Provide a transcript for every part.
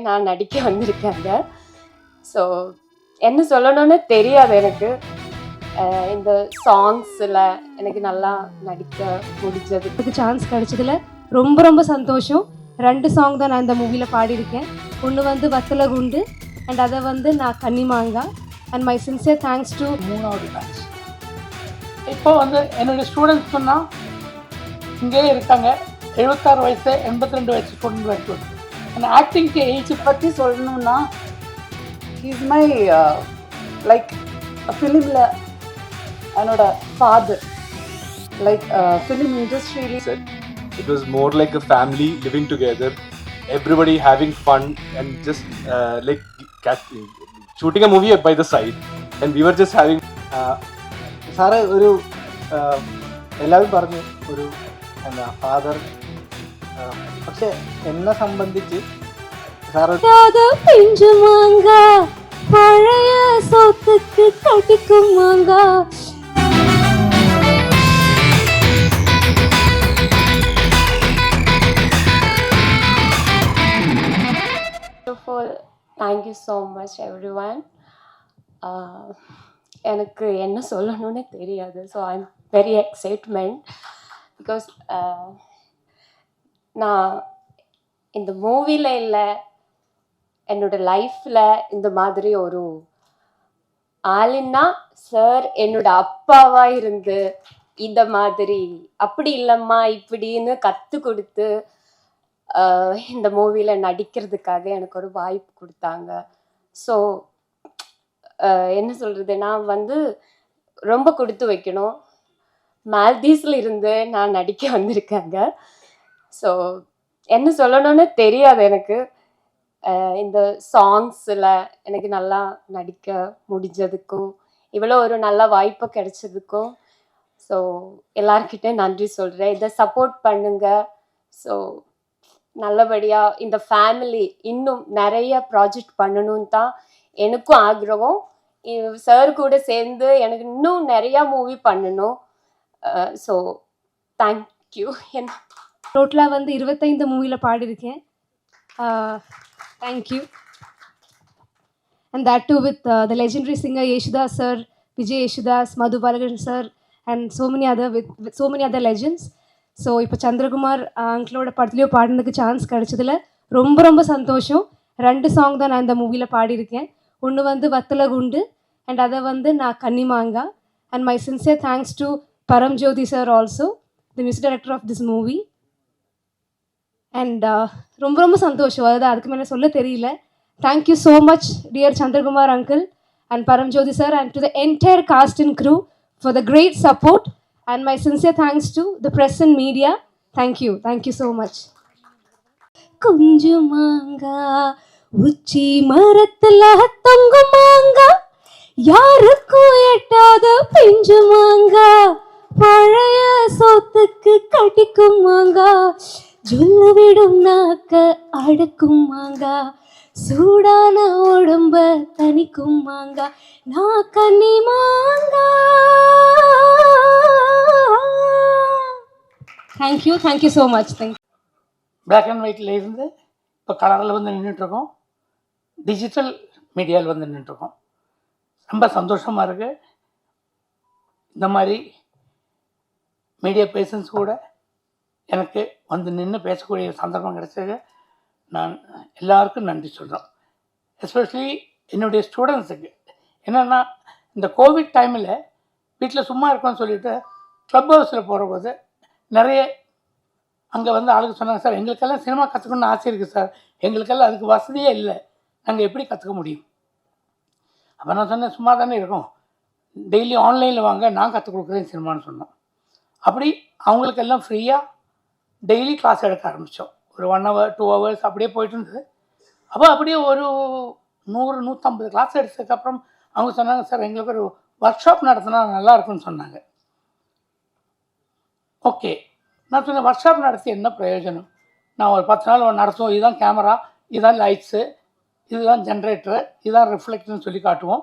நான் நடிக்க வந்திருக்கேங்க. ஸோ என்ன சொல்லணும்னு தெரியாது எனக்கு. இந்த சாங்ஸில் எனக்கு நல்லா நடிக்க முடிஞ்சது. எனக்கு சான்ஸ் கிடைச்சதுல ரொம்ப ரொம்ப சந்தோஷம். 2 சாங் தான் நான் இந்த மூவியில் பாடியிருக்கேன். ஒன்று வந்து வத்தல குண்டு அண்ட் அதை வந்து நான் கன்னிமாங்கா. And my sincere thanks to 3வது பேட்ச். இப்போ வந்து என்னுடைய ஸ்டூடெண்ட்ஸ் சொன்னால் இங்கேயே இருக்காங்க. 76 வயசு 82 வயசு ஸ்டூடெண்ட் வரைக்கும். அந்த ஆக்டிங்க்கு ஏஜ் பற்றி சொல்லணும்னா இஸ் மை லைக் ஃபிலிமில் என்னோட ஃபாதர். லைக் ஃபிலிம் இண்டஸ்ட்ரியிலே it was more like a family living together, everybody having fun and just like shooting a movie by the side, and we were just having sir ഒരു എല്ലാവരും പറഞ്ഞു ഒരു എന്താ father, പക്ഷെ എന്നെ സംബന്ധിച്ച് സാറ് பிஞ்சுமாங்க பழைய சொத்துக்கு கட்டிக்குமாங்க. Thank you so much everyone. எனக்கு என்ன சொல்லணும்னு தெரியாது. So I am very excitement because நான் இந்த மூவியில் இல்லை, என்னோடய லைஃப்பில் இந்த மாதிரி ஒரு ஆளுன்னா சார் என்னோட அப்பாவாக இருந்து இந்த மாதிரி அப்படி இல்லைம்மா இப்படின்னு கற்றுக் கொடுத்து இந்த மூவியில் நடிக்கிறதுக்காக எனக்கு ஒரு வாய்ப்பு கொடுத்தாங்க. ஸோ என்ன சொல்கிறது, நான் வந்து ரொம்ப கொடுத்து வைக்கணும். மால்தீவ்ஸில் இருந்து நான் நடிக்க வந்திருக்கேங்க. ஸோ என்ன சொல்லணும்னு தெரியாது எனக்கு. இந்த சாங்ஸில் எனக்கு நல்லா நடிக்க முடிஞ்சதுக்கும் இவ்வளோ ஒரு நல்ல வாய்ப்பு கிடைச்சதுக்கும் ஸோ எல்லார்கிட்டே நன்றி சொல்கிறேன். இதை சப்போர்ட் பண்ணுங்க. ஸோ நல்லபடியாக இந்த ஃபேமிலி இன்னும் நிறைய ப்ராஜெக்ட் பண்ணணும்னு தான் எனக்கும் ஆக்ரகம். சார் கூட சேர்ந்து எனக்கு இன்னும் நிறையா மூவி பண்ணணும். So thank you. என்ன டோட்டலாக வந்து 25 மூவியில் பாடியிருக்கேன். Thank you. And that too with the legendary singer Yesudas sir, Vijay Yesudas, Madhu Balakrishnan sir and so many other legends. So இப்போ சந்திரகுமார் அங்கிளோட படத்துலையோ பாடினதுக்கு சான்ஸ் கிடைச்சதில் ரொம்ப ரொம்ப சந்தோஷம். 2 சாங் தான் நான் இந்த மூவியில் பாடியிருக்கேன். ஒன்று வந்து வத்தல குண்டு அண்ட் அதை வந்து நான் கன்னிமாங்கா. And my sincere thanks to Paramjothi sir also, the music director of this movie. And ரொம்ப ரொம்ப சந்தோஷம். அதுக்கு மேலே சொல்ல தெரியல. Thank you so much dear Chandrakumar uncle and Paramjothi sir and to the entire cast and crew for the great support, and my sincere thanks to the press and media. Thank you so much. குஞ்சுமாங்கா உச்சி மரத்துல தொங்குமாங்கா, யாருக்கும் எட்டாத பிஞ்சுமாங்கா, பழைய சொத்துக்கு கட்டிக்குமாங்கா, ஜொல்ல விடும் நாக்க அடக்குமாங்கா, சூடான உடம்ப தனிக்குமாங்கா, நான் கன்னிமாங்கா. Thank you so much. Thank you. Black and ஒயிட்டில் இருந்து இப்போ கலரில் வந்து நின்றுட்டுருக்கோம், டிஜிட்டல் மீடியாவில் வந்து நின்றுட்டுருக்கோம். ரொம்ப சந்தோஷமாக இருக்குது. இந்த மாதிரி மீடியா பேர்சன்ஸ் கூட எனக்கு வந்து நின்று பேசக்கூடிய சந்தர்ப்பம் கிடைச்சது. நான் எல்லாருக்கும் நன்றி சொல்கிறோம். எஸ்பெஷலி என்னுடைய ஸ்டூடெண்ட்ஸுக்கு. என்னென்னா இந்த கோவிட் டைமில் வீட்டில் சும்மா இருக்கோன்னு சொல்லிவிட்டு க்ளப் ஹவுஸில் போகிறபோது நிறைய அங்கே வந்து ஆளுக்கு சொன்னாங்க, சார் எங்களுக்கெல்லாம் சினிமா கற்றுக்கணுன்னு ஆசை இருக்குது சார், எங்களுக்கெல்லாம் அதுக்கு வசதியே இல்லை, நாங்கள் எப்படி கற்றுக்க முடியும்? அப்போ நான் சொன்னேன், சும்மா தானே இருக்கோம், டெய்லி ஆன்லைனில் வாங்க, நான் கற்றுக் கொடுக்குறேன் சினிமான்னு சொன்னோம். அப்படி அவங்களுக்கெல்லாம் ஃப்ரீயாக டெய்லி கிளாஸ் எடுக்க ஆரம்பித்தோம். ஒரு 1 hour 2 hours அப்படியே போயிட்டு இருந்தது. அப்போ அப்படியே ஒரு 100-150 கிளாஸ் எடுத்ததுக்கப்புறம் அவங்க சொன்னாங்க, சார் எங்களுக்கு ஒரு ஒர்க் ஷாப் நடத்தினா நல்லாயிருக்குன்னு சொன்னாங்க. ஓகே, நான் சொன்னேன், ஒர்க் ஷாப் நடத்தி என்ன பிரயோஜனம்? நான் ஒரு 10 நாள் நடத்துவோம். இதுதான் கேமரா, இதுதான் லைட்ஸு, இதுதான் ஜென்ரேட்டரு, இதுதான் ரிஃப்ளெக்டர்னு சொல்லி காட்டுவோம்.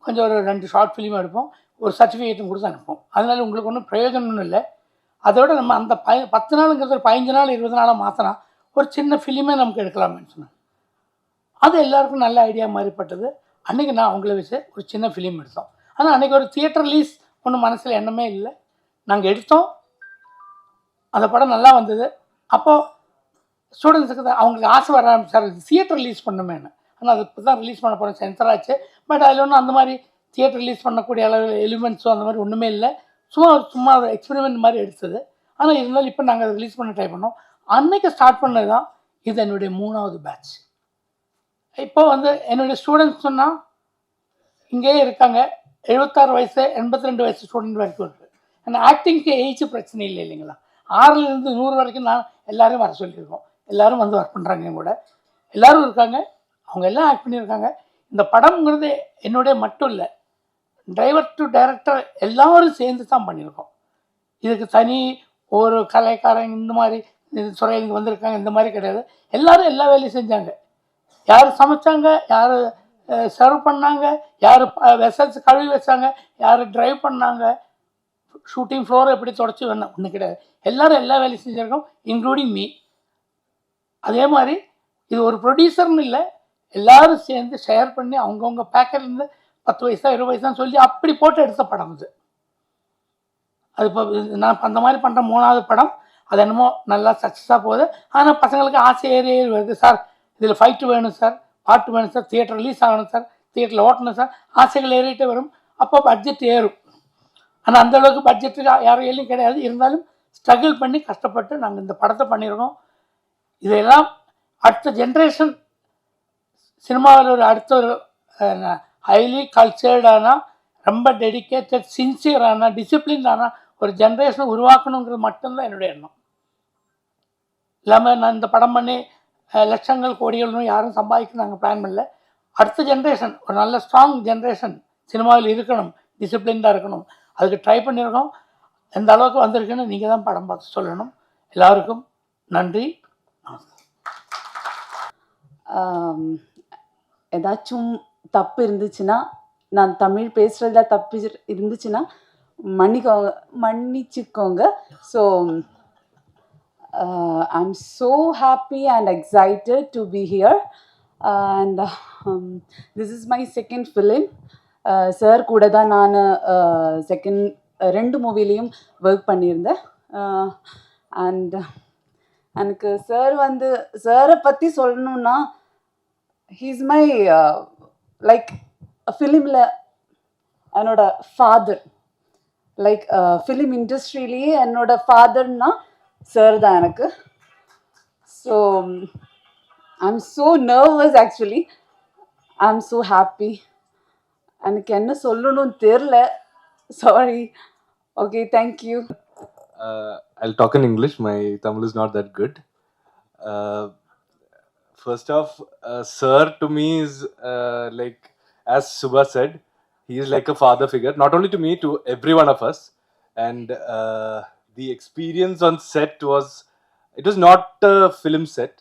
கொஞ்சம் ஒரு 2 ஷார்ட் ஃபிலிம் எடுப்போம், ஒரு சர்டிஃபிகேட்டும் கொடுத்து அனுப்போம். அதனால உங்களுக்கு ஒன்றும் பிரயோஜனம்னு இல்லை. அதோட நம்ம அந்த 10 நாளுங்கிறது ஒரு 15 நாள் 20 நாளாக மாற்றினா ஒரு சின்ன ஃபிலிமே நமக்கு எடுக்கலாமேன்னு சொன்னாங்க. அது எல்லாருக்கும் நல்ல ஐடியா மாதிரி பட்டது. அன்றைக்கி நான் அவங்கள வச்சு ஒரு சின்ன ஃபிலிம் எடுத்தோம். ஆனால் அன்றைக்கி ஒரு தியேட்டர் ரிலீஸ் ஒன்றும் மனசில் எண்ணமே இல்லை. நாங்கள் எடுத்தோம், அந்த படம் நல்லா வந்தது. அப்போது ஸ்டூடெண்ட்ஸுக்கு தான் அவங்களுக்கு ஆசை வர ஆரம்பிச்சார், தியேட்டர் ரிலீஸ் பண்ணுமேன்னு. ஆனால் அது இப்போ தான் ரிலீஸ் பண்ண போகிறோம், சென்சர் ஆச்சு. பட் அதில் ஒன்றும் அந்த மாதிரி தியேட்டர் ரிலீஸ் பண்ணக்கூடிய அளவில் எலிமெண்ட்ஸோ அந்த மாதிரி ஒன்றுமே இல்லை. சும்மா ஒரு எக்ஸ்பெரிமெண்ட் மாதிரி எடுத்தது. ஆனால் இருந்தாலும் இப்போ நாங்கள் அதை ரிலீஸ் பண்ண ட்ரை பண்ணோம். அன்றைக்கி ஸ்டார்ட் பண்ணது தான் இது என்னுடைய 3வது பேட்ச். இப்போ வந்து என்னுடைய ஸ்டூடெண்ட்ஸ் சொன்னால் இங்கேயே இருக்காங்க. 76 வயசு 82 வயசு ஸ்டூடெண்ட் வரைக்கும் இருக்குது. ஏன்னா ஆக்டிங்க்கு ஏஜ் பிரச்சனை இல்லை இல்லைங்களா. 6லேருந்து 100 வரைக்கும் நான் எல்லோரும் வர சொல்லியிருக்கோம். எல்லோரும் வந்து ஒர்க் பண்ணுறாங்க. கூட எல்லோரும் இருக்காங்க, அவங்க எல்லாம் ஆக்ட் பண்ணியிருக்காங்க. இந்த படம்ங்கிறது என்னுடைய மட்டும் இல்லை, டிரைவர் டு டைரக்டர் எல்லோரும் சேர்ந்து தான் பண்ணியிருக்கோம். இதுக்கு தனி ஒரு கலைக்காரங்க இந்த மாதிரி துறையிலேருந்து வந்திருக்காங்க இந்த மாதிரி கிடையாது. எல்லோரும் எல்லா வேலையும் செஞ்சாங்க. யார் சமைச்சாங்க, யார் சர்வ் பண்ணாங்க, யார் வெசல்ஸ் கழுவி வச்சாங்க, யார் ட்ரைவ் பண்ணாங்க, ஷூட்டிங் ஃப்ளோரை எப்படி தொடச்சி வேணும் ஒன்றும் கிடையாது. எல்லோரும் எல்லா வேலையும் செஞ்சுருக்கோம், இன்க்ளூடிங் மீ. அதே மாதிரி இது ஒரு ப்ரொடியூசர்னு இல்லை, எல்லோரும் சேர்ந்து ஷேர் பண்ணி அவங்கவுங்க பேக்கெட்லேருந்து 10 வயசா 20 வயசான்னு சொல்லி அப்படி போட்டு எடுத்த படம் இது. அது இப்போ நான் அந்த மாதிரி பண்ணுற 3வது படம். அது என்னமோ நல்லா சக்ஸஸாக போகுது. ஆனால் பசங்களுக்கு ஆசை ஏறி வருது, சார் இதில் ஃபைட்டு வேணும் சார், பாட்டு வேணும் சார், தியேட்டர் ரிலீஸ் ஆகணும் சார், தியேட்டரில் ஓட்டணும் சார், ஆசைகள் ஏறிட்டே வரும். அப்போ பட்ஜெட் ஏறும். ஆனால் அந்தளவுக்கு பட்ஜெட்டு யார் கையிலையும் கிடையாது. இருந்தாலும் ஸ்ட்ரகிள் பண்ணி கஷ்டப்பட்டு நாங்கள் இந்த படத்தை பண்ணியிருக்கோம். இதெல்லாம் அடுத்த ஜென்ரேஷன் சினிமாவில் ஒரு அடுத்த ஒரு ஹைலி கல்ச்சர்டான, ரொம்ப டெடிக்கேட்டட், சின்சியரான, டிசிப்ளின்டான ஒரு ஜென்ரேஷனை உருவாக்கணுங்கிறது மட்டும்தான் என்னுடைய எண்ணம். இல்லாமல் நான் இந்த படம் பண்ணி லட்சங்கள் கோடிகள்னு யாரும் சம்பாதிக்க நாங்கள் பிளான் பண்ணல. அடுத்த ஜென்ரேஷன் ஒரு நல்ல ஸ்ட்ராங் ஜென்ரேஷன் சினிமாவில் இருக்கணும், டிசிப்ளின்டாக இருக்கணும், அதுக்கு ட்ரை பண்ணியிருக்கோம். எந்த அளவுக்கு வந்திருக்குன்னு நீங்கள் தான் படம் பார்த்து சொல்லணும். எல்லாருக்கும் நன்றி. ஏதாச்சும் தப்பு இருந்துச்சுன்னா, நான் தமிழ் பேசுகிறதுல தப்பு இருந்துச்சுன்னா மன்னிச்சுக்கோங்க. So I'm so happy and excited to be here. And this is my second film. Sir கூட தான் நான் செகண்ட் 2 மூவிலையும் ஒர்க் பண்ணியிருந்தேன். அண்ட் எனக்கு சாரை பற்றி சொல்லணுன்னா, ஹீஸ் மை லைக் ஃபிலிமில் என்னோட ஃபாதர். லைக் ஃபிலிம் இண்டஸ்ட்ரியிலேயே என்னோட ஃபாதர்னா சார் தான் எனக்கு. So I'm so nervous actually. I'm so happy. எனக்கு என்ன சொல்லணும்னு தெரில, sorry. Okay, thank you. I'll talk in English. My Tamil is not that good. First off, sir to me is like, as Subha said, he is like a father figure, not only to me, to every one of us. And the experience on set it was not a film set.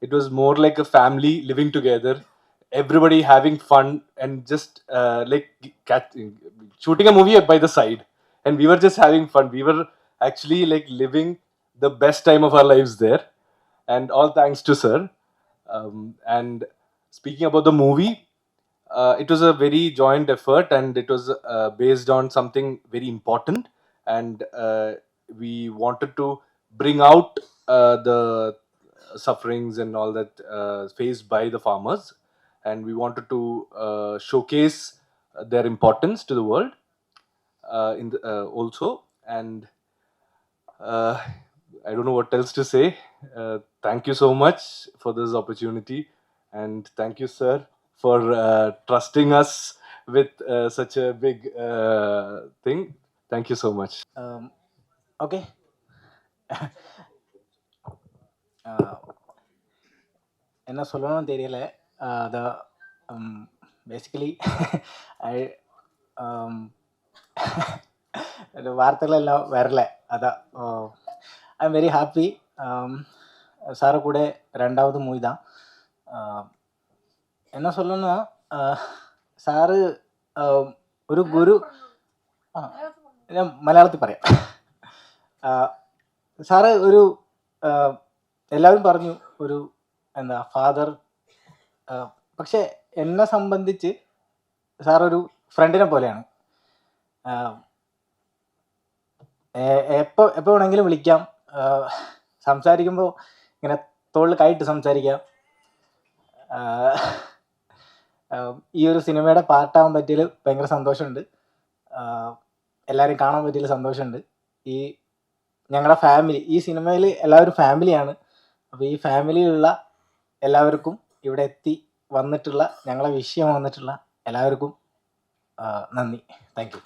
It was more like a family living together, everybody having fun, and just like shooting a movie by the side. And we were just having fun. We were actually like living the best time of our lives there. And all thanks to sir. And speaking about the movie, it was a very joint effort, and it was based on something very important. And we wanted to bring out the sufferings and all that faced by the farmers, and we wanted to showcase their importance to the world also. And I don't know what else to say. Thank you so much for this opportunity, and thank you sir for trusting us with such a big thing. Thank you so much. Okay. என்ன சொல்லணும்னு தெரியல. அது basically வார்த்தைகள் எல்லாம் வரல. அதான் I am very happy. சாரை கூட 2வது மூவி தான். என்ன சொல்லணும்னா, സാറ് ഒരു ഗുരു. ഞാൻ മലയാളത്തിൽ പറയാം. സാറ് ഒരു എല്ലാവരും പറഞ്ഞു ഒരു ഫാദർ പക്ഷെ എന്നെ സംബന്ധിച്ച് സാറൊരു ഫ്രണ്ടിനെ പോലെയാണ്. എപ്പോൾ വേണമെങ്കിലും വിളിക്കാം, സംസാരിക്കുമ്പോൾ ഇങ്ങനെ തോളിൽ കൈയിട്ട് സംസാരിക്കാം. ഈ ഒരു സിനിമയുടെ പാർട്ടാവാൻ പറ്റിയതിൽ ഭയങ്കര സന്തോഷമുണ്ട്. എല്ലാവരും കാണാൻ പറ്റിയതിൽ സന്തോഷമുണ്ട്. ഈ ഞങ്ങളുടെ ഫാമിലി, ഈ സിനിമയിൽ എല്ലാവരും ഫാമിലിയാണ്. അപ്പോൾ ഈ ഫാമിലിയിലുള്ള എല്ലാവർക്കും ഇവിടെ എത്തി വന്നിട്ടുള്ള, ഞങ്ങളെ വിഷയം വന്നിട്ടുള്ള എല്ലാവർക്കും നന്ദി. Thank you.